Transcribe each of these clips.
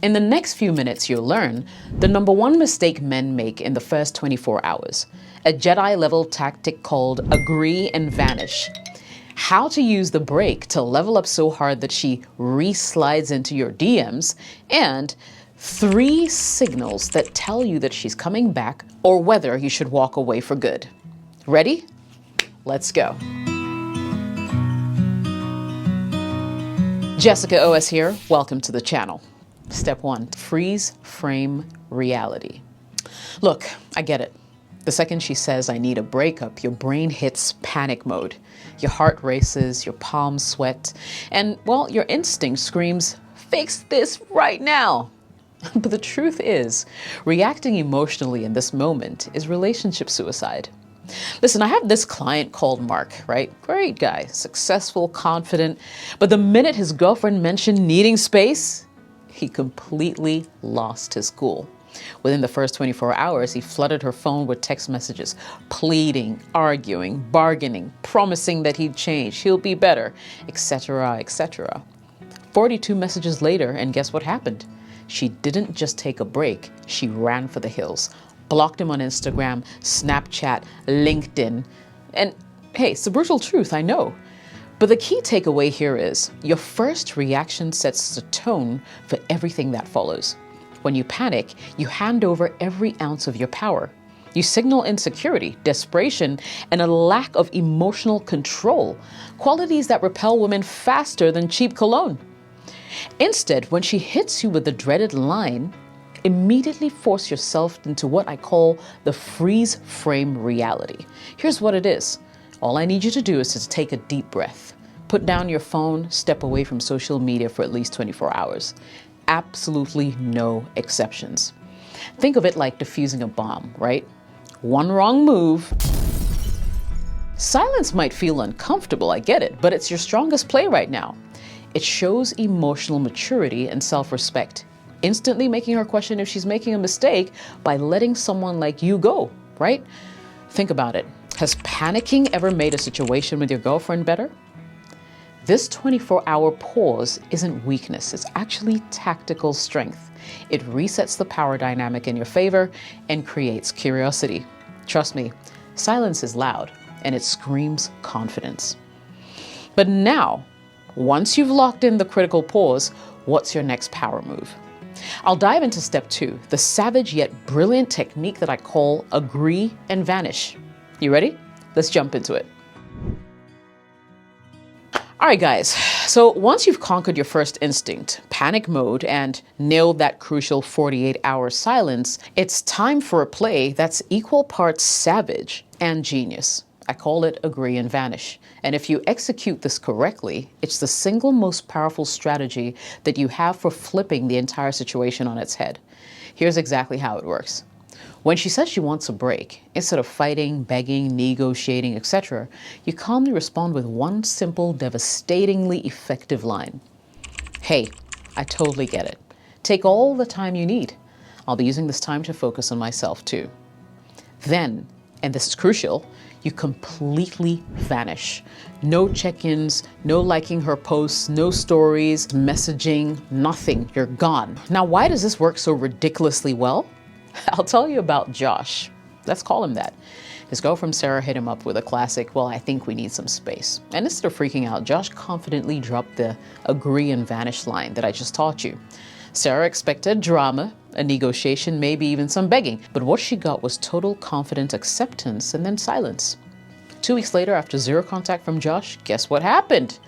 In the next few minutes, you'll learn the number one mistake men make in the first 24 hours, a Jedi-level tactic called agree and vanish, how to use the break to level up so hard that she re-slides into your DMs, and 3 signals that tell you that she's coming back or whether you should walk away for good. Ready? Let's go. Jessica OS here. Welcome to the channel. Step 1, freeze frame reality. Look, I get it. The second she says, I need a breakup, your brain hits panic mode. Your heart races, your palms sweat, and, well, your instinct screams, fix this right now. But the truth is, reacting emotionally in this moment is relationship suicide. Listen, I have this client called Mark, right? Great guy, successful, confident, but the minute his girlfriend mentioned needing space, he completely lost his cool. Within the first 24 hours, he flooded her phone with text messages, pleading, arguing, bargaining, promising that he'd change, he'll be better, etc., etc. 42 messages later, and guess what happened? She didn't just take a break, she ran for the hills, blocked him on Instagram, Snapchat, LinkedIn. And hey, it's the brutal truth, I know. But the key takeaway here is your first reaction sets the tone for everything that follows. When you panic, you hand over every ounce of your power. You signal insecurity, desperation, and a lack of emotional control, qualities that repel women faster than cheap cologne. Instead, when she hits you with the dreaded line, immediately force yourself into what I call the freeze frame reality. Here's what it is. All I need you to do is to take a deep breath. Put down your phone, step away from social media for at least 24 hours. Absolutely no exceptions. Think of it like defusing a bomb, right? One wrong move. Silence might feel uncomfortable, I get it, but it's your strongest play right now. It shows emotional maturity and self-respect, instantly making her question if she's making a mistake by letting someone like you go, right? Think about it. Has panicking ever made a situation with your girlfriend better? This 24-hour pause isn't weakness, it's actually tactical strength. It resets the power dynamic in your favor and creates curiosity. Trust me, silence is loud and it screams confidence. But now, once you've locked in the critical pause, what's your next power move? I'll dive into step 2, the savage yet brilliant technique that I call agree and vanish. You ready? Let's jump into it. All right, guys. So once you've conquered your first instinct, panic mode, and nailed that crucial 48-hour silence, it's time for a play that's equal parts savage and genius. I call it agree and vanish. And if you execute this correctly, it's the single most powerful strategy that you have for flipping the entire situation on its head. Here's exactly how it works. When she says she wants a break, instead of fighting, begging, negotiating, etc., you calmly respond with one simple, devastatingly effective line. Hey, I totally get it. Take all the time you need. I'll be using this time to focus on myself too. Then, and this is crucial, you completely vanish. No check-ins, no liking her posts, no stories, messaging, nothing. You're gone. Now, why does this work so ridiculously well? I'll tell you about Josh. Let's call him that. His girlfriend Sarah hit him up with a classic, well, I think we need some space. And instead of freaking out, Josh confidently dropped the agree and vanish line that I just taught you. Sarah expected drama, a negotiation, maybe even some begging, but what she got was total confident acceptance and then silence. 2 weeks later, after zero contact from Josh, guess what happened?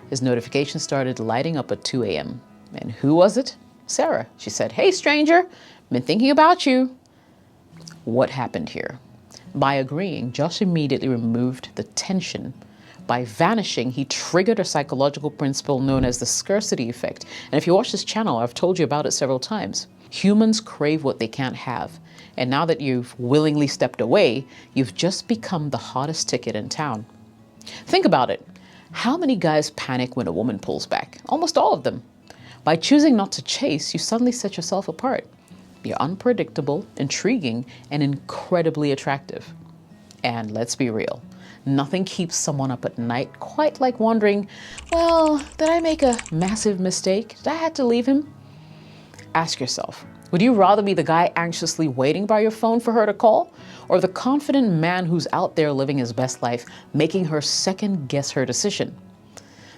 His notification started lighting up at 2 a.m. And who was it? Sarah. She said, hey stranger, been thinking about you. What happened here? By agreeing, Josh immediately removed the tension. By vanishing, he triggered a psychological principle known as the scarcity effect. And if you watch this channel, I've told you about it several times. Humans crave what they can't have. And now that you've willingly stepped away, you've just become the hottest ticket in town. Think about it. How many guys panic when a woman pulls back? Almost all of them. By choosing not to chase, you suddenly set yourself apart. You're unpredictable, intriguing, and incredibly attractive. And let's be real. Nothing keeps someone up at night quite like wondering, well, did I make a massive mistake? Did I have to leave him? Ask yourself, would you rather be the guy anxiously waiting by your phone for her to call, or the confident man who's out there living his best life, making her second guess her decision?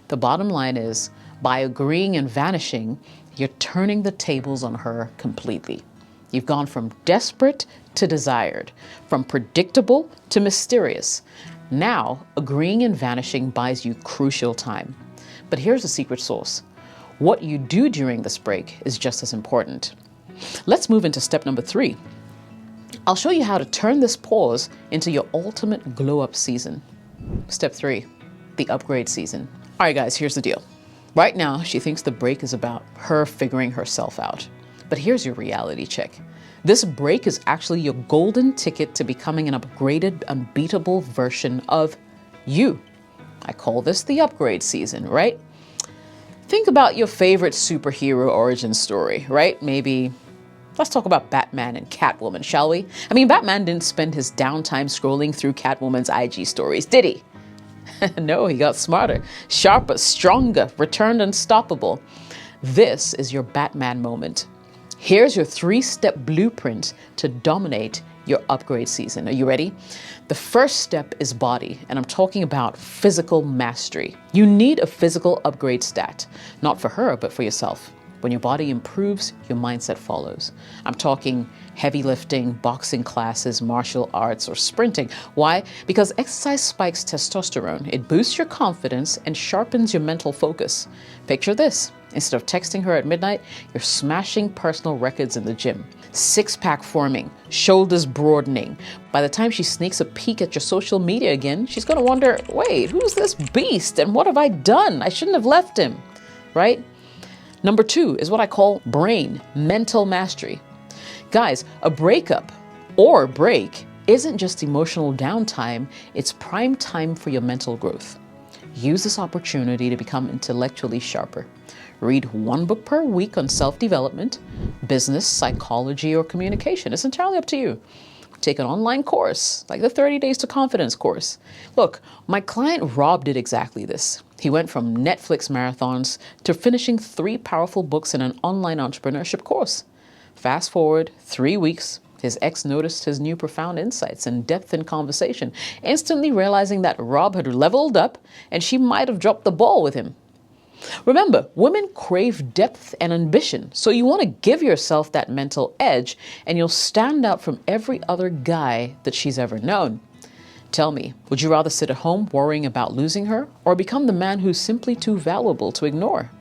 The bottom line is, by agreeing and vanishing, you're turning the tables on her completely. You've gone from desperate to desired, from predictable to mysterious. Now, agreeing and vanishing buys you crucial time. But here's the secret sauce. What you do during this break is just as important. Let's move into step number 3. I'll show you how to turn this pause into your ultimate glow-up season. Step 3, the upgrade season. All right, guys, here's the deal. Right now, she thinks the break is about her figuring herself out. But here's your reality check. This break is actually your golden ticket to becoming an upgraded, unbeatable version of you. I call this the upgrade season, right? Think about your favorite superhero origin story, right? Maybe let's talk about Batman and Catwoman, shall we? I mean, Batman didn't spend his downtime scrolling through Catwoman's IG stories, did he? No, he got smarter, sharper, stronger, returned unstoppable. This is your Batman moment. Here's your 3-step blueprint to dominate your upgrade season. Are you ready? The first step is body, and I'm talking about physical mastery. You need a physical upgrade stat, not for her, but for yourself. When your body improves, your mindset follows. I'm talking heavy lifting, boxing classes, martial arts, or sprinting. Why? Because exercise spikes testosterone. It boosts your confidence and sharpens your mental focus. Picture this. Instead of texting her at midnight, you're smashing personal records in the gym. Six-pack forming, shoulders broadening. By the time she sneaks a peek at your social media again, she's going to wonder, wait, who's this beast and what have I done? I shouldn't have left him, right? Number 2 is what I call brain, mental mastery. Guys, a breakup or break isn't just emotional downtime, it's prime time for your mental growth. Use this opportunity to become intellectually sharper. Read 1 book per week on self-development, business, psychology, or communication. It's entirely up to you. Take an online course, like the 30 Days to Confidence course. Look, my client Rob did exactly this. He went from Netflix marathons to finishing 3 powerful books in an online entrepreneurship course. Fast forward 3 weeks, his ex noticed his new profound insights and depth in conversation, instantly realizing that Rob had leveled up and she might have dropped the ball with him. Remember, women crave depth and ambition, so you want to give yourself that mental edge and you'll stand out from every other guy that she's ever known. Tell me, would you rather sit at home worrying about losing her or become the man who's simply too valuable to ignore?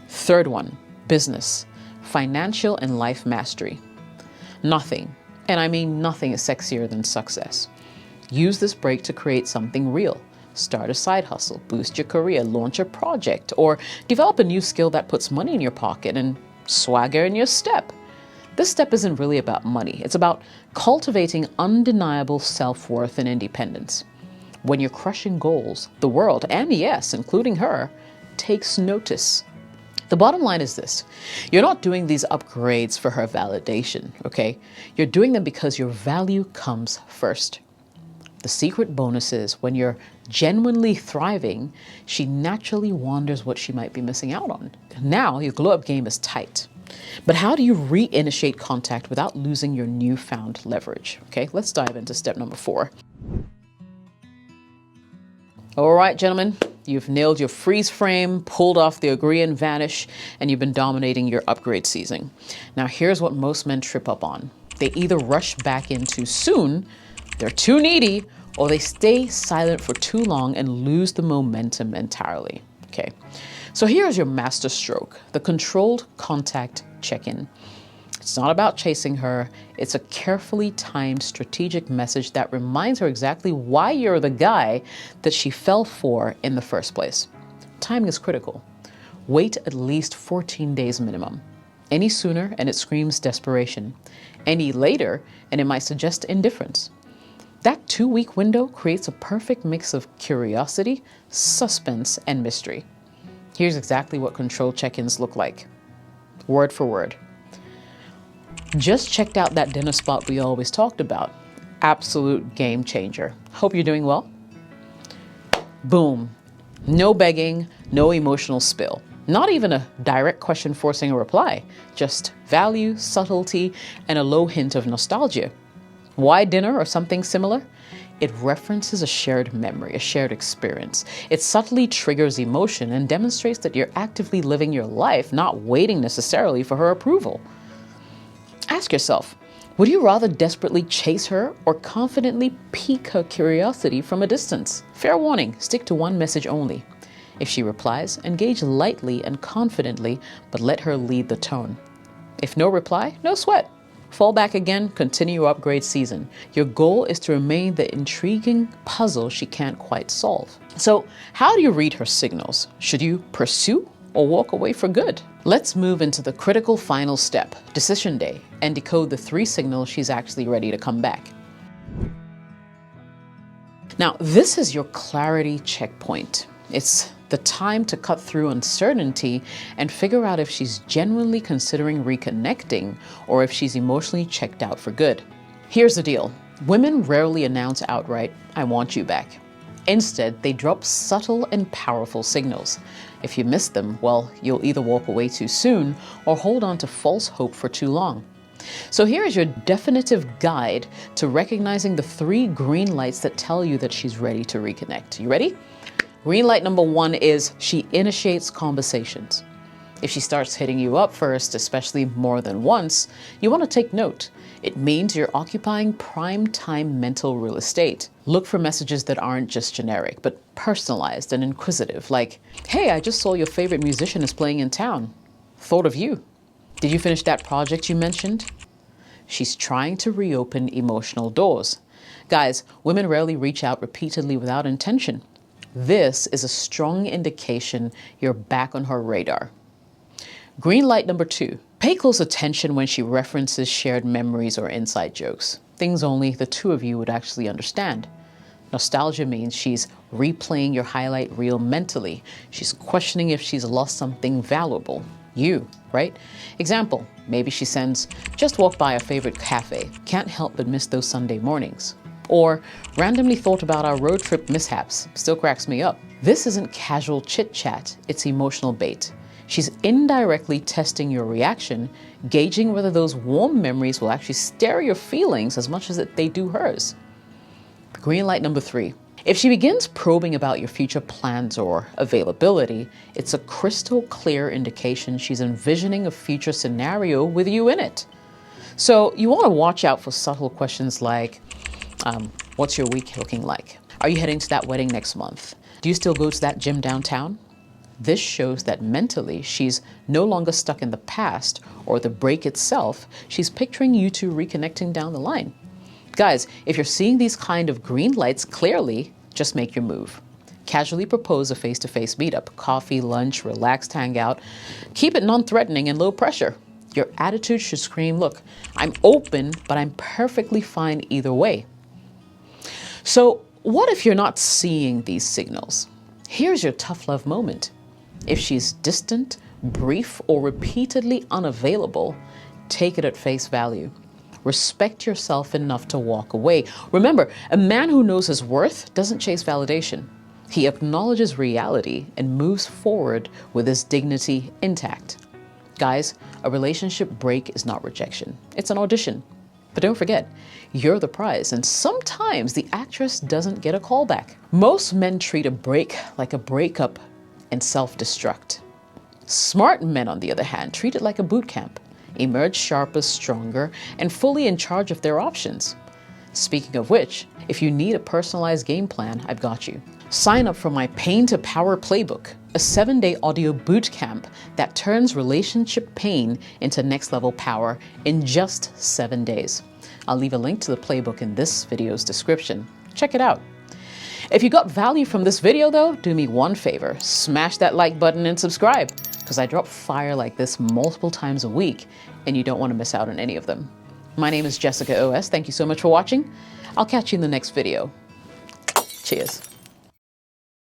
Third one, business, financial and life mastery. Nothing, and I mean nothing, is sexier than success. Use this break to create something real. Start a side hustle, boost your career, launch a project, or develop a new skill that puts money in your pocket and swagger in your step. This step isn't really about money. It's about cultivating undeniable self-worth and independence. When you're crushing goals, the world, and yes, including her, takes notice. The bottom line is this. You're not doing these upgrades for her validation, okay? You're doing them because your value comes first. The secret bonus is when you're genuinely thriving, she naturally wonders what she might be missing out on. Now your glow-up game is tight. But how do you reinitiate contact without losing your newfound leverage? Okay, let's dive into step number 4. All right, gentlemen, you've nailed your freeze frame, pulled off the agree and vanish, and you've been dominating your upgrade season. Now here's what most men trip up on. They either rush back in too soon, they're too needy, or they stay silent for too long and lose the momentum entirely. Okay, so here's your master stroke, the controlled contact check-in. It's not about chasing her. It's a carefully timed strategic message that reminds her exactly why you're the guy that she fell for in the first place. Timing is critical. Wait at least 14 days minimum. Any sooner and it screams desperation. Any later and it might suggest indifference. That 2-week window creates a perfect mix of curiosity, suspense, and mystery. Here's exactly what control check-ins look like. Word for word. Just checked out that dinner spot we always talked about. Absolute game changer. Hope you're doing well. Boom. No begging, no emotional spill. Not even a direct question forcing a reply, just value, subtlety, and a low hint of nostalgia. Why dinner or something similar? It references a shared memory, a shared experience. It subtly triggers emotion and demonstrates that you're actively living your life, not waiting necessarily for her approval. Ask yourself, would you rather desperately chase her or confidently pique her curiosity from a distance? Fair warning, stick to one message only. If she replies, engage lightly and confidently, but let her lead the tone. If no reply, no sweat. Fall back again, continue your upgrade season. Your goal is to remain the intriguing puzzle she can't quite solve. So, how do you read her signals? Should you pursue or walk away for good? Let's move into the critical final step, decision day, and decode the 3 signals she's actually ready to come back. Now, this is your clarity checkpoint. It's the time to cut through uncertainty and figure out if she's genuinely considering reconnecting or if she's emotionally checked out for good. Here's the deal. Women rarely announce outright, "I want you back." Instead, they drop subtle and powerful signals. If you miss them, well, you'll either walk away too soon or hold on to false hope for too long. So here is your definitive guide to recognizing the 3 green lights that tell you that she's ready to reconnect. You ready? Green light number 1 is she initiates conversations. If she starts hitting you up first, especially more than once, you want to take note. It means you're occupying prime time mental real estate. Look for messages that aren't just generic, but personalized and inquisitive, like, "Hey, I just saw your favorite musician is playing in town. Thought of you. Did you finish that project you mentioned?" She's trying to reopen emotional doors. Guys, women rarely reach out repeatedly without intention. This is a strong indication you're back on her radar. Green light number 2. Pay close attention when she references shared memories or inside jokes. Things only the 2 of you would actually understand. Nostalgia means she's replaying your highlight reel mentally. She's questioning if she's lost something valuable. You, right? Example, maybe she sends, "Just walked by a favorite cafe. Can't help but miss those Sunday mornings." Or, "Randomly thought about our road trip mishaps. Still cracks me up." This isn't casual chit-chat, it's emotional bait. She's indirectly testing your reaction, gauging whether those warm memories will actually stir your feelings as much as they do hers. Green light number 3. If she begins probing about your future plans or availability, it's a crystal clear indication she's envisioning a future scenario with you in it. So you want to watch out for subtle questions like, what's your week looking like? Are you heading to that wedding next month? Do you still go to that gym downtown? This shows that mentally she's no longer stuck in the past or the break itself. She's picturing you two reconnecting down the line. Guys, if you're seeing these kind of green lights clearly, just make your move. Casually propose a face-to-face meetup, coffee, lunch, relaxed hangout. Keep it non-threatening and low pressure. Your attitude should scream, "Look, I'm open, but I'm perfectly fine either way." So what if you're not seeing these signals? Here's your tough love moment. If she's distant, brief, or repeatedly unavailable, take it at face value. Respect yourself enough to walk away. Remember, a man who knows his worth doesn't chase validation. He acknowledges reality and moves forward with his dignity intact. Guys, a relationship break is not rejection. It's an audition. But don't forget, you're the prize, and sometimes the actress doesn't get a call back. Most men treat a break like a breakup and self-destruct. Smart men, on the other hand, treat it like a boot camp, emerge sharper, stronger, and fully in charge of their options. Speaking of which, if you need a personalized game plan, I've got you. Sign up for my Pain to Power Playbook, a 7-day audio boot camp that turns relationship pain into next-level power in just 7 days. I'll leave a link to the playbook in this video's description. Check it out. If you got value from this video though, do me one favor, smash that like button and subscribe, because I drop fire like this multiple times a week and you don't want to miss out on any of them. My name is Jessica OS. Thank you so much for watching. I'll catch you in the next video. Cheers.